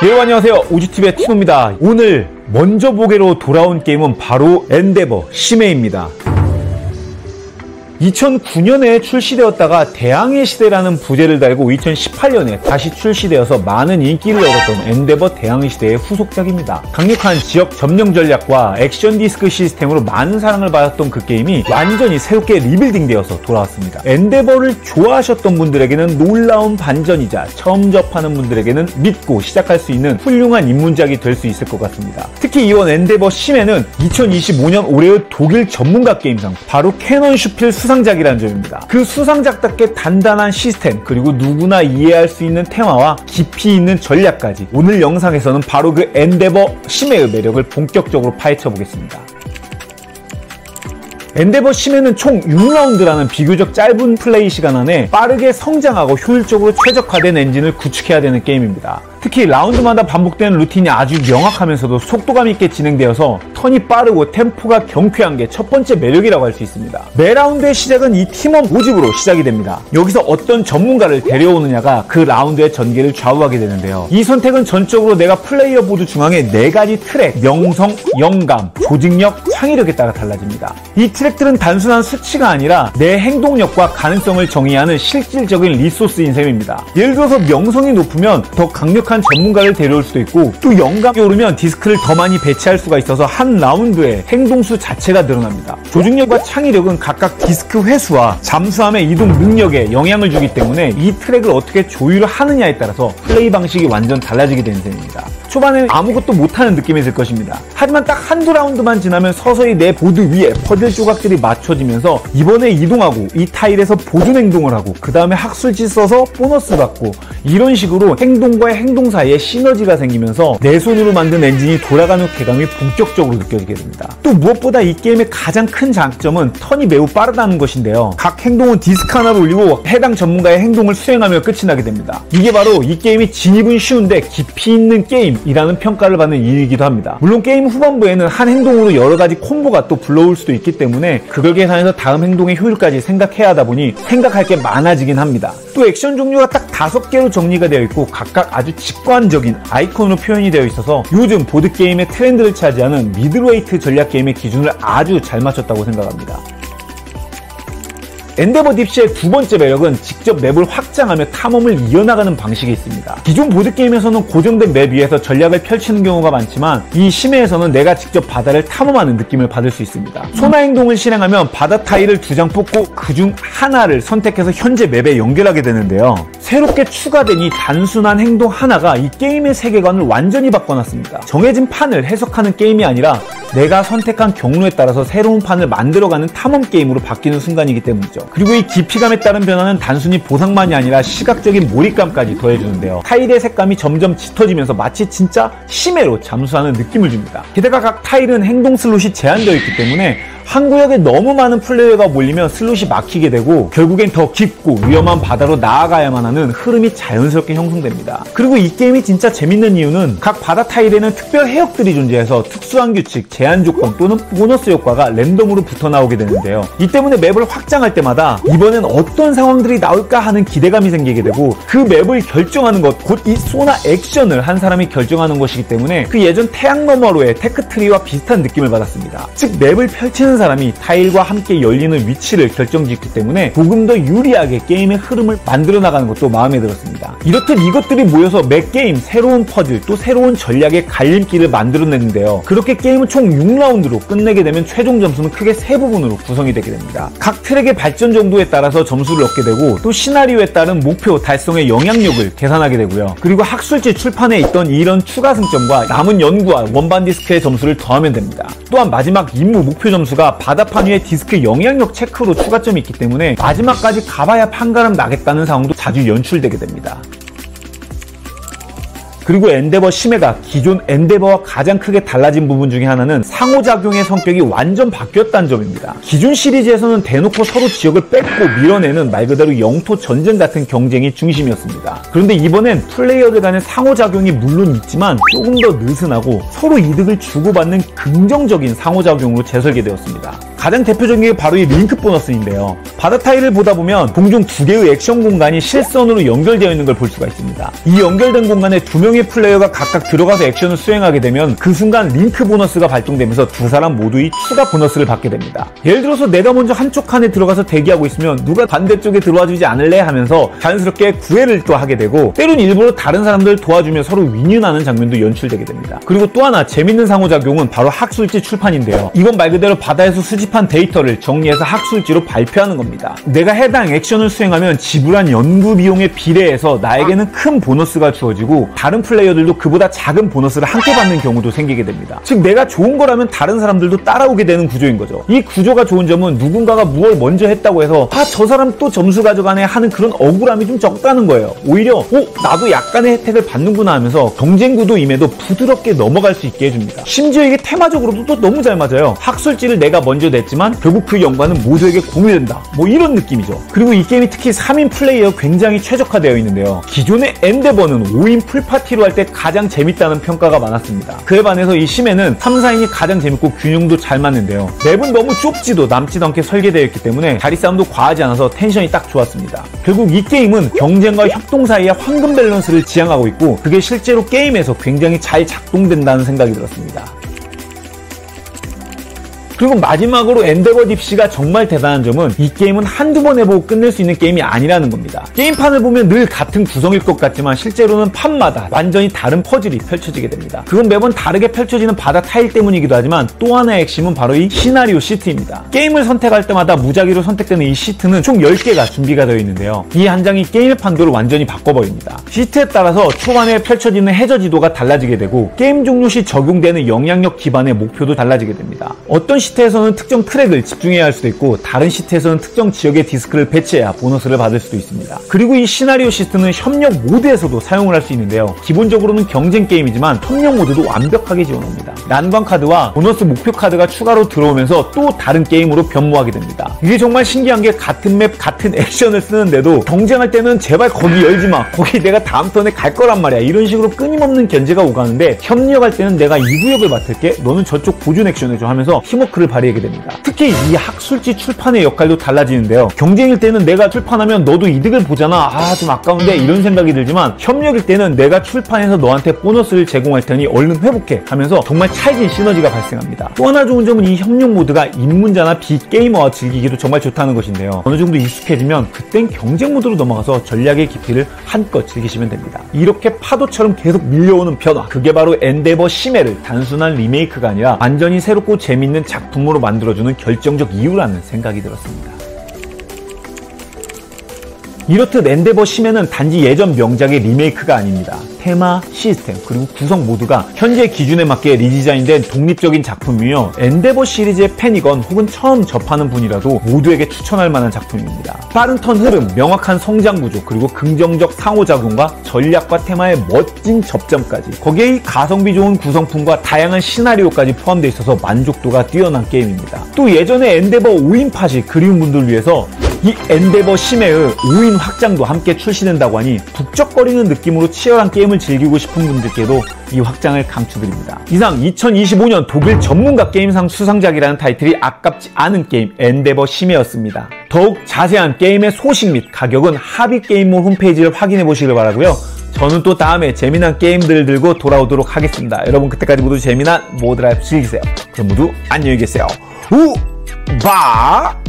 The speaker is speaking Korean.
여러분 안녕하세요, 우주TV의 티노입니다. 오늘 먼저 보기로 돌아온 게임은 바로 엔데버 심해입니다. 2009년에 출시되었다가 대항해 시대라는 부제를 달고 2018년에 다시 출시되어서 많은 인기를 얻었던 엔데버 대항해 시대의 후속작입니다. 강력한 지역 점령 전략과 액션 디스크 시스템으로 많은 사랑을 받았던 그 게임이 완전히 새롭게 리빌딩되어서 돌아왔습니다. 엔데버를 좋아하셨던 분들에게는 놀라운 반전이자 처음 접하는 분들에게는 믿고 시작할 수 있는 훌륭한 입문작이 될 수 있을 것 같습니다. 특히 이번 엔데버 심해는 2025년 올해의 독일 전문가 게임상 바로 캐논 슈필 수상작이라는 점입니다. 그 수상작답게 단단한 시스템, 그리고 누구나 이해할 수 있는 테마와 깊이 있는 전략까지 오늘 영상에서는 바로 그 엔데버 심해의 매력을 본격적으로 파헤쳐 보겠습니다. 엔데버 심해는 총 6라운드라는 비교적 짧은 플레이 시간 안에 빠르게 성장하고 효율적으로 최적화된 엔진을 구축해야 되는 게임입니다. 특히 라운드마다 반복되는 루틴이 아주 명확하면서도 속도감 있게 진행되어서 턴이 빠르고 템포가 경쾌한 게 첫 번째 매력이라고 할 수 있습니다. 매 라운드의 시작은 이 팀원 모집으로 시작이 됩니다. 여기서 어떤 전문가를 데려오느냐가 그 라운드의 전개를 좌우하게 되는데요. 이 선택은 전적으로 내가 플레이어 보드 중앙에 4가지 트랙, 명성, 영감, 조직력, 창의력에 따라 달라집니다. 이 트랙들은 단순한 수치가 아니라 내 행동력과 가능성을 정의하는 실질적인 리소스인 셈입니다. 예를 들어서 명성이 높으면 더 강력한 전문가를 데려올 수도 있고, 또 영감이 오르면 디스크를 더 많이 배치할 수가 있어서 한 라운드에 행동수 자체가 늘어납니다. 조직력과 창의력은 각각 디스크 회수와 잠수함의 이동 능력에 영향을 주기 때문에 이 트랙을 어떻게 조율을 하느냐에 따라서 플레이 방식이 완전 달라지게 되는 셈입니다. 초반에 아무것도 못하는 느낌이 들 것입니다. 하지만 딱 한두 라운드만 지나면 서서히 내 보드 위에 퍼즐 조각들이 맞춰지면서 이번에 이동하고 이 타일에서 보존 행동을 하고 그 다음에 학술지 써서 보너스 받고, 이런 식으로 행동과 행동 사이에 시너지가 생기면서 내 손으로 만든 엔진이 돌아가는 쾌감이 본격적으로 느껴지게 됩니다. 또 무엇보다 이 게임의 가장 큰 장점은 턴이 매우 빠르다는 것인데요. 각 행동은 디스크 하나를 올리고 해당 전문가의 행동을 수행하며 끝이 나게 됩니다. 이게 바로 이 게임이 진입은 쉬운데 깊이 있는 게임이라는 평가를 받는 이유이기도 합니다. 물론 게임 후반부에는 한 행동으로 여러가지 콤보가 또 불러올 수도 있기 때문에 그걸 계산해서 다음 행동의 효율까지 생각해야 하다 보니 생각할 게 많아지긴 합니다. 또 액션 종류가 딱 5개로 정리가 되어 있고 각각 아주 직관적인 아이콘으로 표현이 되어 있어서 요즘 보드게임의 트렌드를 차지하는 미들웨이트 전략 게임의 기준을 아주 잘 맞췄다고 생각합니다. 엔데버 딥시의 두 번째 매력은 직접 맵을 확장하며 탐험을 이어나가는 방식이 있습니다. 기존 보드게임에서는 고정된 맵 위에서 전략을 펼치는 경우가 많지만 이 심해에서는 내가 직접 바다를 탐험하는 느낌을 받을 수 있습니다. 소나 행동을 실행하면 바다 타일을 2장 뽑고 그중 하나를 선택해서 현재 맵에 연결하게 되는데요. 새롭게 추가된 이 단순한 행동 하나가 이 게임의 세계관을 완전히 바꿔놨습니다. 정해진 판을 해석하는 게임이 아니라 내가 선택한 경로에 따라서 새로운 판을 만들어가는 탐험 게임으로 바뀌는 순간이기 때문이죠. 그리고 이 깊이감에 따른 변화는 단순히 보상만이 아니라 시각적인 몰입감까지 더해주는데요. 타일의 색감이 점점 짙어지면서 마치 진짜 심해로 잠수하는 느낌을 줍니다. 게다가 각 타일은 행동 슬롯이 제한되어 있기 때문에 한 구역에 너무 많은 플레이어가 몰리면 슬롯이 막히게 되고 결국엔 더 깊고 위험한 바다로 나아가야만 하는 흐름이 자연스럽게 형성됩니다. 그리고 이 게임이 진짜 재밌는 이유는 각 바다 타일에는 특별 해역들이 존재해서 특수한 규칙, 제한 조건 또는 보너스 효과가 랜덤으로 붙어 나오게 되는데요. 이 때문에 맵을 확장할 때마다 이번엔 어떤 상황들이 나올까 하는 기대감이 생기게 되고, 그 맵을 결정하는 것, 곧 이 소나 액션을 한 사람이 결정하는 것이기 때문에 그 예전 태양 너머로의 테크트리와 비슷한 느낌을 받았습니다. 즉 맵을 펼치는 사람이 타일과 함께 열리는 위치를 결정짓기 때문에 조금 더 유리하게 게임의 흐름을 만들어 나가는 것도 마음에 들었습니다. 이렇듯 이것들이 모여서 매 게임 새로운 퍼즐 또 새로운 전략의 갈림길을 만들어내는데요. 그렇게 게임은 총 6라운드로 끝내게 되면 최종 점수는 크게 3부분으로 구성이 되게 됩니다. 각 트랙의 발전 정도에 따라서 점수를 얻게 되고, 또 시나리오에 따른 목표 달성의 영향력을 계산하게 되고요. 그리고 학술지 출판에 있던 이런 추가 승점과 남은 연구와 원반 디스크의 점수를 더하면 됩니다. 또한 마지막 임무 목표 점수가 바다판 위에 디스크 영향력 체크로 추가점이 있기 때문에 마지막까지 가봐야 판가름 나겠다는 상황도 자주 연출되게 됩니다. 그리고 엔데버 심해가 기존 엔데버와 가장 크게 달라진 부분 중에 하나는 상호작용의 성격이 완전 바뀌었다는 점입니다. 기존 시리즈에서는 대놓고 서로 지역을 뺏고 밀어내는 말 그대로 영토 전쟁 같은 경쟁이 중심이었습니다. 그런데 이번엔 플레이어들 간의 상호작용이 물론 있지만 조금 더 느슨하고 서로 이득을 주고받는 긍정적인 상호작용으로 재설계되었습니다. 가장 대표적인 게 바로 이 링크 보너스인데요. 바다 타일을 보다 보면 공중 2개의 액션 공간이 실선으로 연결되어 있는 걸 볼 수가 있습니다. 이 연결된 공간에 2명의 플레이어가 각각 들어가서 액션을 수행하게 되면 그 순간 링크 보너스가 발동되면서 두 사람 모두의 추가 보너스를 받게 됩니다. 예를 들어서 내가 먼저 한쪽 칸에 들어가서 대기하고 있으면 누가 반대쪽에 들어와 주지 않을래 하면서 자연스럽게 구애를 또 하게 되고, 때론 일부러 다른 사람들 도와주며 서로 윈윈하는 장면도 연출되게 됩니다. 그리고 또 하나 재밌는 상호작용은 바로 학술지 출판인데요. 이건 말 그대로 바다에서 수집한 데이터를 정리해서 학술지로 발표하는 겁니다. 내가 해당 액션을 수행하면 지불한 연구 비용에 비례해서 나에게는 큰 보너스가 주어지고 다른 플레이어들도 그보다 작은 보너스를 함께 받는 경우도 생기게 됩니다. 즉 내가 좋은 거라면 다른 사람들도 따라오게 되는 구조인 거죠. 이 구조가 좋은 점은 누군가가 무엇을 먼저 했다고 해서 저 사람 또 점수 가져가네 하는 그런 억울함이 좀 적다는 거예요. 오히려 나도 약간의 혜택을 받는구나 하면서 경쟁 구도임에도 부드럽게 넘어갈 수 있게 해줍니다. 심지어 이게 테마적으로도 또 너무 잘 맞아요. 학술지를 내가 먼저 냈지만 결국 그 영광은 모두에게 공유된다, 뭐 이런 느낌이죠. 그리고 이 게임이 특히 3인 플레이어 굉장히 최적화되어 있는데요. 기존의 엔데버는 5인 풀파티로 할 때 가장 재밌다는 평가가 많았습니다. 그에 반해서 이 심해는 3, 4인이 가장 재밌고 균형도 잘 맞는데요. 맵은 너무 좁지도 남지도 않게 설계되어 있기 때문에 자리 싸움도 과하지 않아서 텐션이 딱 좋았습니다. 결국 이 게임은 경쟁과 협동 사이의 황금 밸런스를 지향하고 있고, 그게 실제로 게임에서 굉장히 잘 작동된다는 생각이 들었습니다. 그리고 마지막으로 엔데버 딥시가 정말 대단한 점은 이 게임은 한두 번 해보고 끝낼 수 있는 게임이 아니라는 겁니다. 게임판을 보면 늘 같은 구성일 것 같지만 실제로는 판마다 완전히 다른 퍼즐이 펼쳐지게 됩니다. 그건 매번 다르게 펼쳐지는 바다 타일 때문이기도 하지만 또 하나의 핵심은 바로 이 시나리오 시트입니다. 게임을 선택할 때마다 무작위로 선택되는 이 시트는 총 10개가 준비가 되어 있는데요. 이 한 장이 게임의 판도를 완전히 바꿔버립니다. 시트에 따라서 초반에 펼쳐지는 해저 지도가 달라지게 되고 게임 종료 시 적용되는 영향력 기반의 목표도 달라지게 됩니다. 어떤 시트에서는 특정 트랙을 집중해야 할 수도 있고 다른 시트에서는 특정 지역의 디스크를 배치해야 보너스를 받을 수도 있습니다. 그리고 이 시나리오 시스템은 협력 모드에서도 사용을 할 수 있는데요. 기본적으로는 경쟁 게임이지만 협력 모드도 완벽하게 지원합니다. 난관 카드와 보너스 목표 카드가 추가로 들어오면서 또 다른 게임으로 변모하게 됩니다. 이게 정말 신기한 게 같은 맵 같은 액션을 쓰는데도 경쟁할 때는 제발 거기 열지마, 거기 내가 다음 턴에 갈 거란 말이야, 이런 식으로 끊임없는 견제가 오가는데, 협력할 때는 내가 이 구역을 맡을게, 너는 저쪽 보존 액션 해줘 하면서 팀워크를 발휘하게 됩니다. 특히 이 학술지 출판의 역할도 달라지는데요. 경쟁일 때는 내가 출판하면 너도 이득을 보잖아, 좀 아까운데 이런 생각이 들지만, 협력일 때는 내가 출판해서 너한테 보너스를 제공할 테니 얼른 회복해 하면서 정말 찰진 시너지가 발생합니다. 또 하나 좋은 점은 이 협력 모드가 입문자나 비게이머와 즐기기도 정말 좋다는 것인데요. 어느 정도 익숙해지면 그땐 경쟁 모드로 넘어가서 전략의 깊이를 한껏 즐기시면 됩니다. 이렇게 파도처럼 계속 밀려오는 변화, 그게 바로 엔데버 심해를 단순한 리메이크가 아니라 완전히 새롭고 재밌는 작품으로 만들어주는 결정적 이유라는 생각이 들었습니다. 이렇듯 엔데버 심해는 단지 예전 명작의 리메이크가 아닙니다. 테마, 시스템, 그리고 구성 모두가 현재 기준에 맞게 리디자인된 독립적인 작품이며, 엔데버 시리즈의 팬이건 혹은 처음 접하는 분이라도 모두에게 추천할 만한 작품입니다. 빠른 턴 흐름, 명확한 성장 구조, 그리고 긍정적 상호작용과 전략과 테마의 멋진 접점까지, 거기에 이 가성비 좋은 구성품과 다양한 시나리오까지 포함되어 있어서 만족도가 뛰어난 게임입니다. 또 예전에 엔데버 5인 팟이 그리운 분들을 위해서 이 엔데버 심해의 5인 확장도 함께 출시된다고 하니 북적거리는 느낌으로 치열한 게임을 즐기고 싶은 분들께도 이 확장을 강추드립니다. 이상 2025년 독일 전문가 게임상 수상작이라는 타이틀이 아깝지 않은 게임 엔데버 심해였습니다. 더욱 자세한 게임의 소식 및 가격은 하비게임몰 홈페이지를 확인해 보시길 바라고요. 저는 또 다음에 재미난 게임들을 들고 돌아오도록 하겠습니다. 여러분 그때까지 모두 재미난 모드라이프 즐기세요. 그럼 모두 안녕히 계세요. 우바!